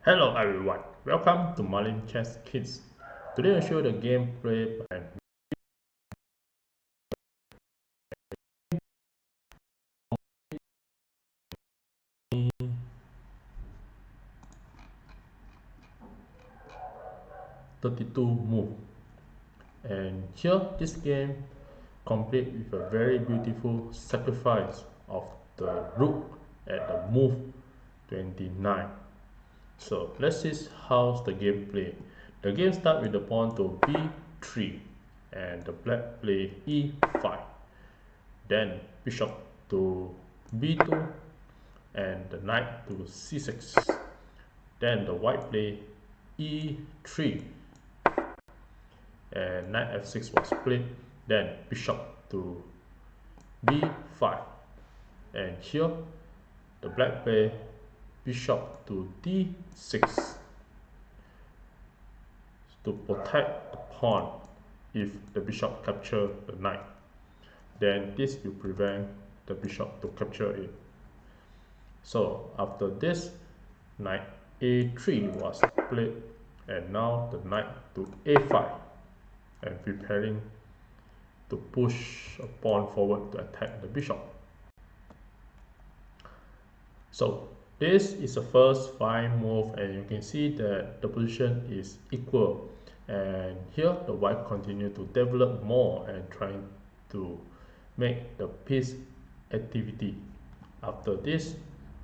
Hello everyone, welcome to Marlin Chess Kids. Today I'll show you the gameplay by 32 move. And here this game complete with a very beautiful sacrifice of the rook at the move 29. So let's see how's the game play. The game start with the pawn to b3 and the black play e5. Then bishop to b2 and the knight to c6. Then the white play e3 and knight f6 was played. Then bishop to b5 and here the black play bishop to d6 to protect the pawn if the bishop capture the knight. Then this will prevent the bishop to capture it. So after this, knight a3 was played and now the knight to a5 and preparing to push a pawn forward to attack the bishop. So this is the first 5 move and you can see that the position is equal, and here the white continue to develop more and trying to make the piece activity. After this,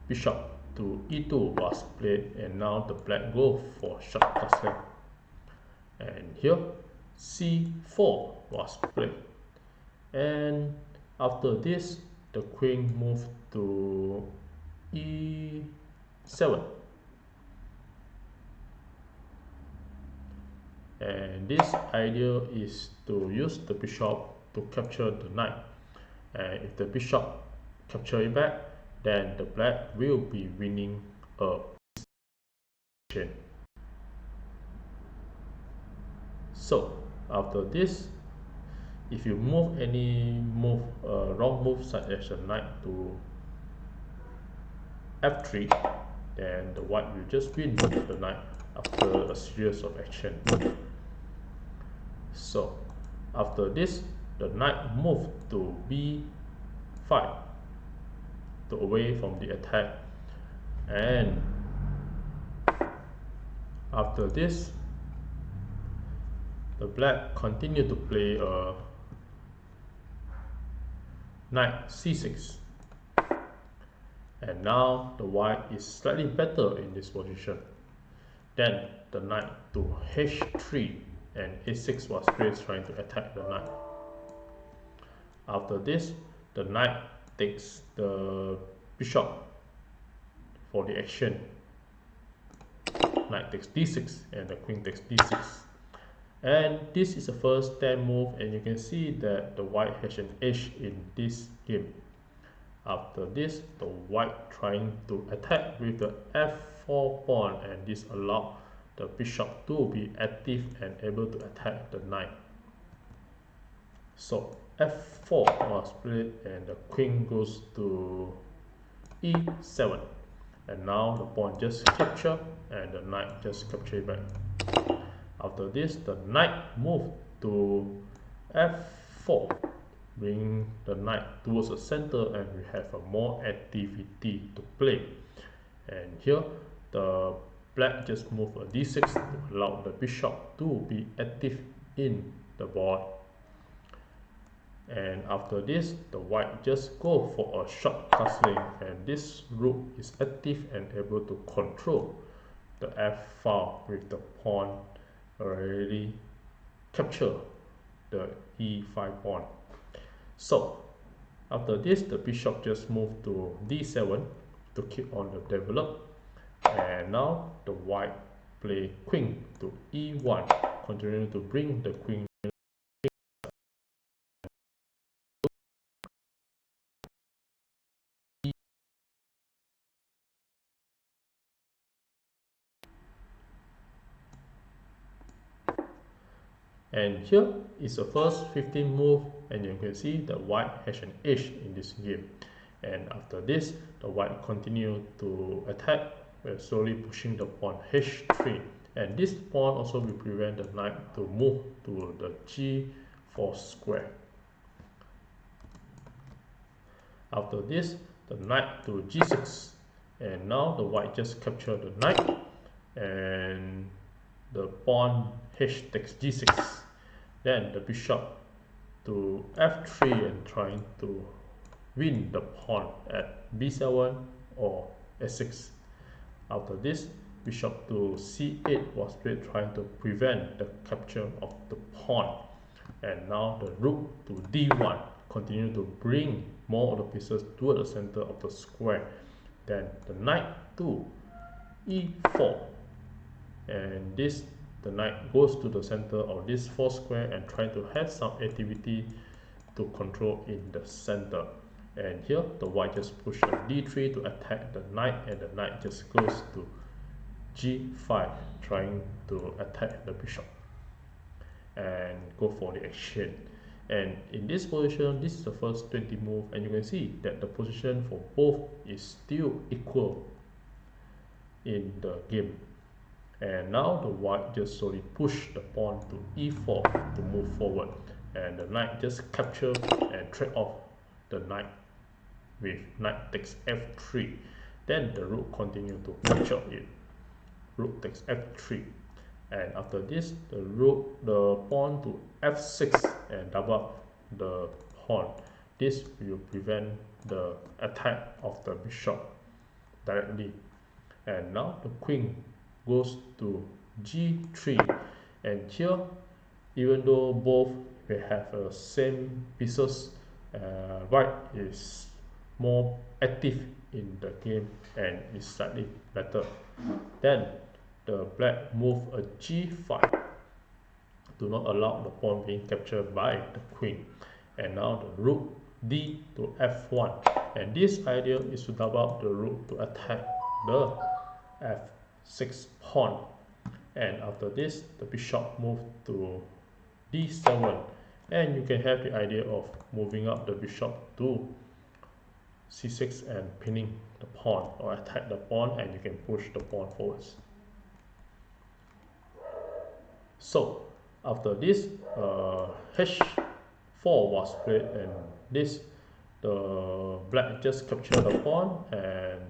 bishop to e2 was played and now the black go for short castling, and here c4 was played, and after this the queen moved to e7, and this idea is to use the bishop to capture the knight, and if the bishop capture it back, then the black will be winning a position. So after this, if you move any move, wrong move such as the knight to f3, then the white will just win the knight after a series of action. So after this, the knight moved to b5 to away from the attack, and after this the black continue to play a knight c6, and now the white is slightly better in this position. Then the knight to h3 and a6 was played trying to attack the knight. After this, the knight takes the bishop for the action. Knight takes d6 and the queen takes d6, and this is the first 10 move, and you can see that the white has an edge in this game. After this, the white trying to attack with the f4 pawn, and this allows the bishop to be active and able to attack the knight. So f4 was played and the queen goes to e7, and now the pawn just capture and the knight just capture back. After this, the knight moved to f4, bring the knight towards the center, and we have a more activity to play. And here the black just move a d6 to allow the bishop to be active in the board. And after this, the white just go for a short castling, and this rook is active and able to control the f file with the pawn already capture the e5 pawn. So after this, the bishop just moved to d7 to keep on the develop, and now the white play queen to e1, continue to bring the queen. And here is the first 15 move, and you can see the white has an edge in this game. And after this, the white continue to attack we're slowly pushing the pawn h3, and this pawn also will prevent the knight to move to the g4 square. After this, the knight to g6, and now the white just capture the knight, and the pawn h takes g6, then the bishop to f3 and trying to win the pawn at b7 or a6. After this, bishop to c8 was played, trying to prevent the capture of the pawn, and now the rook to d1 continue to bring more of the pieces toward the center of the square. Then the knight to e4, and this the knight goes to the center of this 4 square and try to have some activity to control in the center. And here the white just push a d3 to attack the knight, and the knight just goes to g5 trying to attack the bishop and go for the exchange. And in this position, this is the first 20 move, and you can see that the position for both is still equal in the game. And now the white just slowly push the pawn to e4 to move forward, and the knight just capture and trade off the knight with knight takes f3. Then the rook continue to capture it. Rook takes f3, and after this the pawn to f6 and double up the pawn. This will prevent the attack of the bishop directly. And now the queen goes to g3, and here, even though both may have the same pieces, white is more active in the game and is slightly better. Then the black move a g5 to not allow the pawn being captured by the queen, and now the rook d to f1, and this idea is to double up the rook to attack the f6 pawn. And after this, the bishop move to d7, and you can have the idea of moving up the bishop to c6 and pinning the pawn, or attack the pawn, and you can push the pawn forwards. So after this, h4 was played, and this the black just captured the pawn, and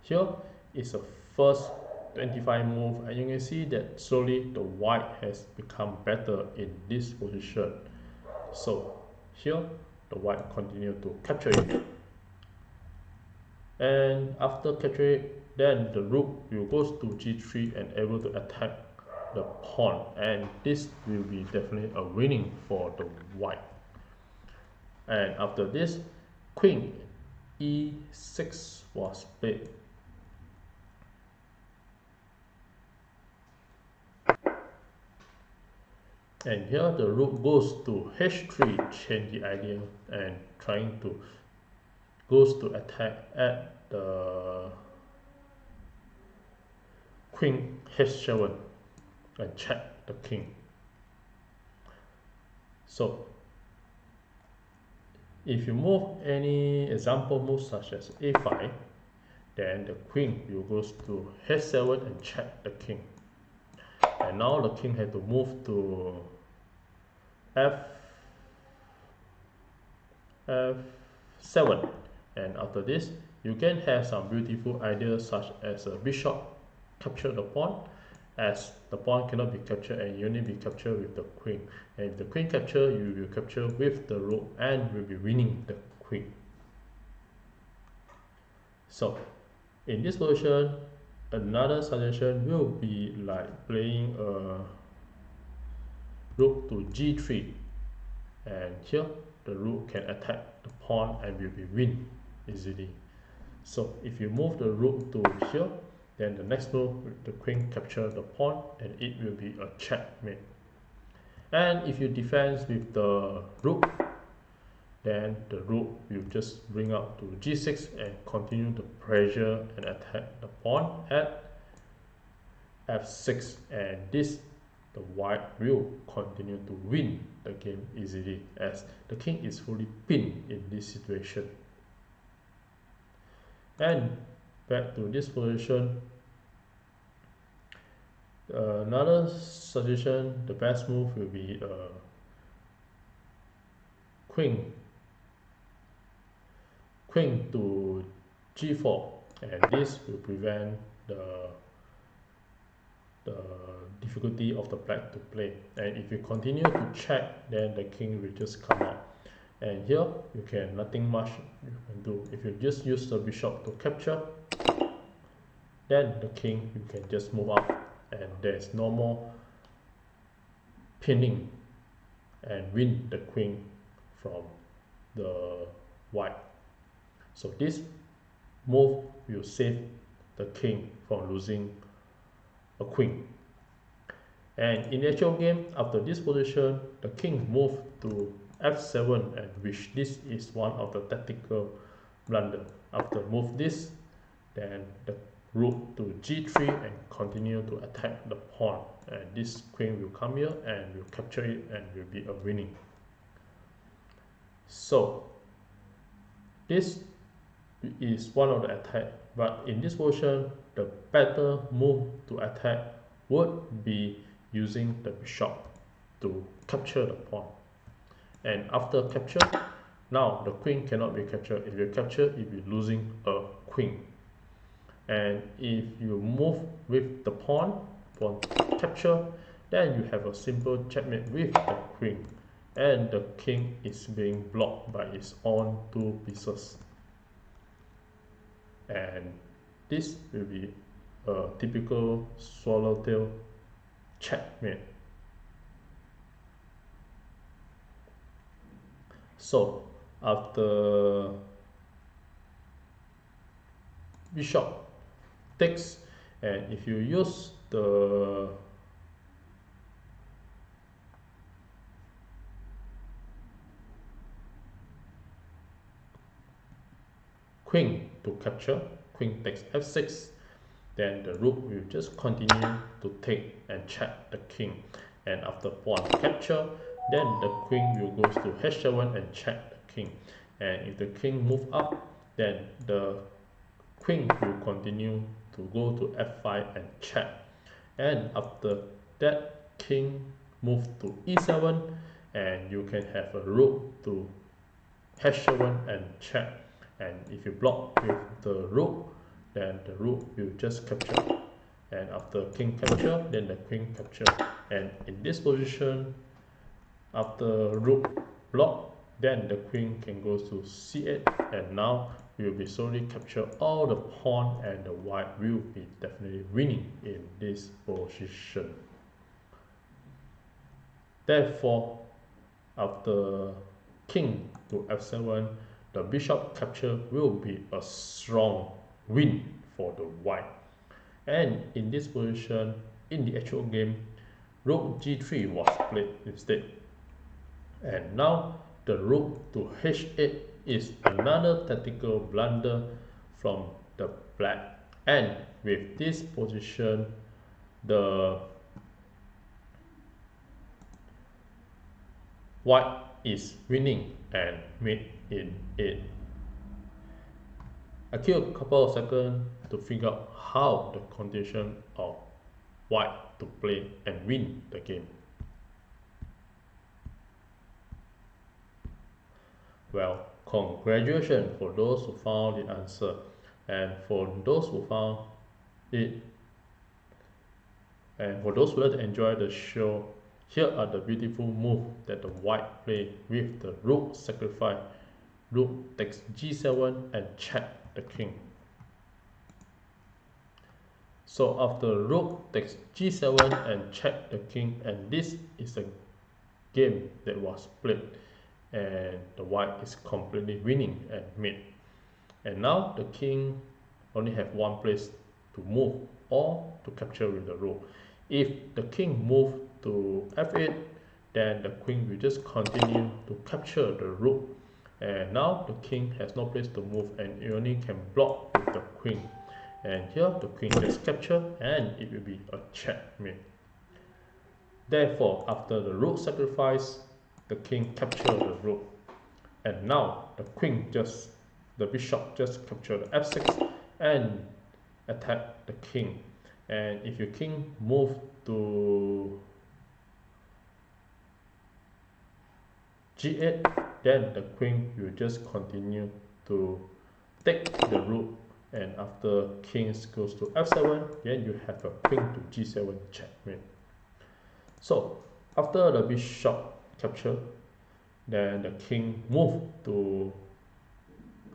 here is the first 25 move, and you can see that slowly the white has become better in this position. So here the white continue to capture it, and after capturing it, then the rook will go to g3 and able to attack the pawn, and this will be definitely a winning for the white. And after this, queen e6 was played. And here the rook goes to h3, change the idea and trying to goes to attack at the queen h7 and check the king. So if you move any example move such as a5, then the queen will goes to h7 and check the king. And now the king had to move to f7, and after this you can have some beautiful ideas such as a bishop capture the pawn, as the pawn cannot be captured and you only be captured with the queen, and if the queen capture, you will capture with the rook and will be winning the queen. So in this position, another suggestion will be like playing a rook to g3, and here the rook can attack the pawn and will be win easily. So if you move the rook to here, then the next move the queen capture the pawn and it will be a checkmate. And if you defend with the rook, then the rook will just bring up to g6 and continue to pressure and attack the pawn at f6, and this the white will continue to win the game easily, as the king is fully pinned in this situation. And back to this position. Another suggestion, the best move will be queen to g4, and this will prevent the difficulty of the black to play. And if you continue to check, then the king will just come out, and here you can nothing much you can do. If you just use the bishop to capture, then the king you can just move up, and there's no more pinning and win the queen from the white. So this move will save the king from losing a queen. And in the actual game, after this position, the king moved to f7, and which this is one of the tactical blunder. After move this, then the rook to g3 and continue to attack the pawn, and this queen will come here and will capture it and will be a winning. So this is one of the attack, but in this position the better move to attack would be using the bishop to capture the pawn. And after capture, now the queen cannot be captured. If you capture, you'll be losing a queen. And if you move with the pawn for capture, then you have a simple checkmate with the queen, and the king is being blocked by its own two pieces. And this will be a typical swallowtail checkmate. So after bishop takes, and if you use the queen to capture, queen takes f6, then the rook will just continue to take and check the king. And after pawn capture, then the queen will go to h7 and check the king. And if the king move up, then the queen will continue to go to f5 and check. And after that, king move to e7, and you can have a rook to h7 and check. And if you block with the rook, then the rook will just capture. And after king capture, then the queen capture. And in this position, after rook block, then the queen can go to c8, and now will be slowly capture all the pawn, and the white will be definitely winning in this position. Therefore, after king to f7, the bishop capture will be a strong win for the white. And in this position, in the actual game, rook g3 was played instead. And now the rook to h8 is another tactical blunder from the black. And with this position, the white is winning and mate in 8. I took a couple of seconds to figure out how the condition of white to play and win the game. Well, congratulations for those who found the answer, and for those who found it, and for those who like to enjoy the show, here are the beautiful moves that the white play with the rook sacrifice. Rook takes g7 and check the king. So after rook takes g7 and check the king, and this is a game that was played, and the white is completely winning and mate. And now the king only have one place to move or to capture with the rook. If the king move to f8, then the queen will just continue to capture the rook, and now the king has no place to move, and it only can block with the queen. And here the queen just capture, and it will be a checkmate. Therefore, after the rook sacrifice, the king capture the rook, and now the bishop just capture the f6, and attack the king. And if your king move to g8, then the queen will just continue to take the rook, and after king goes to f7, then you have a queen to g7 checkmate. So after the bishop capture, then the king moved to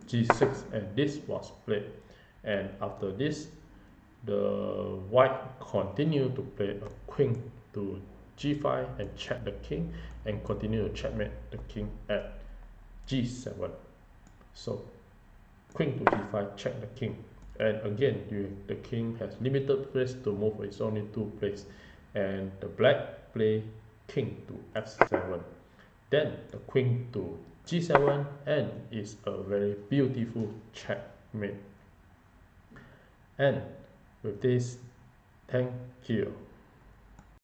g6, and this was played. And after this, the white continue to play a queen to g5 and check the king, and continue to checkmate the king at g7. So queen to g5, check the king, and again the king has limited place to move. It's only 2 places, and the black play king to f7, then the queen to g7, and it's a very beautiful checkmate. And with this, thank you.